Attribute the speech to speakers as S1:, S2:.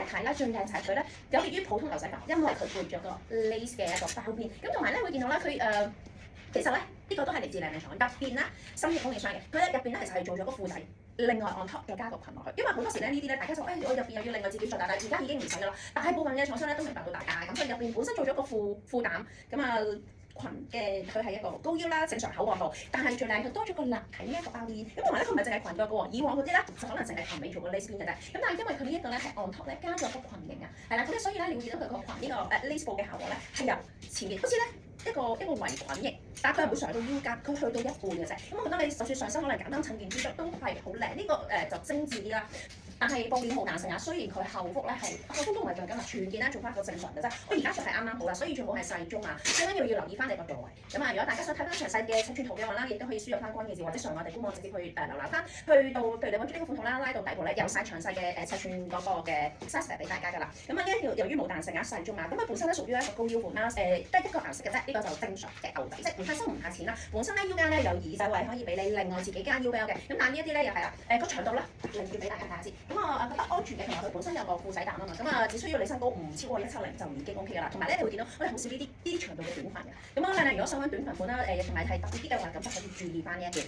S1: 睇啦，最靚就係佢咧有別於普通牛仔褲，因為佢配咗個 lace 嘅一個包邊，咁同埋咧會見到咧佢其實咧呢個都係嚟自靚靚廠入邊啦，深業供應商嘅，佢咧入邊咧其實係做咗個褲仔。另外 on top 再加個裙落去，因為好多時咧呢啲咧大家就我入邊又要另外自己做，但係而家已經唔使㗎啦。大部分嘅廠商咧都明白到大家，咁所以入邊本身做咗個褲膽，咁啊裙嘅佢係一個高腰啦，正常厚磅度，但係最靚佢多咗個立體呢一個包邊，咁同埋咧佢唔係淨係裙腳嘅喎，以往嗰啲咧就可能淨係裙尾做個 lace 邊嘅啫，咁但係因為佢呢一個咧係 on top 咧加咗個裙型啊，係啦，咁所以咧你會見到佢個裙呢個lace 布嘅效果咧係由前面好似咧。一個圍裙型，但係佢係會上到腰間，佢去到一半嘅啫。咁我覺得你就算上身可能簡單襯件 T 恤都係好靚，呢、個就精緻啲啦。但係布料冇彈性啊，雖然佢後腹咧係後腹都唔係最緊密，全件咧做翻個正常嘅啫。我而家着係啱啱好啦，所以最好係細中啊，最緊要留意翻你個座位。咁啊，如果大家想睇翻詳細嘅尺寸圖嘅話啦，亦都可以輸入翻關鍵字或者上我哋官網直接去瀏覽翻，去到譬如你揾住呢個款圖啦，拉到底部咧有晒詳細嘅尺寸嗰個嘅 size 俾大家㗎啦。咁啊呢一條由於冇彈性啊細中啊，咁佢本身咧屬於一個高腰款啦，得一個顏色嘅啫，呢個就正常嘅牛仔，即係唔太深唔太淺啦。本身咧腰間咧有耳仔位可以俾你另外自己加腰 belt 嘅，咁但係呢一啲咧又係啦，個長度咧另要俾大家知。咁我覺得安全嘅，同埋佢本身有個褲仔膽啊嘛，咁啊只需要你身高唔超過170就已經 OK 㗎啦。同埋咧你會見到我哋好少呢啲長度嘅短裙嘅，咁啊靚靚如果想揾短裙款啦，同埋係特別啲嘅話，咁就可以注意翻呢一點。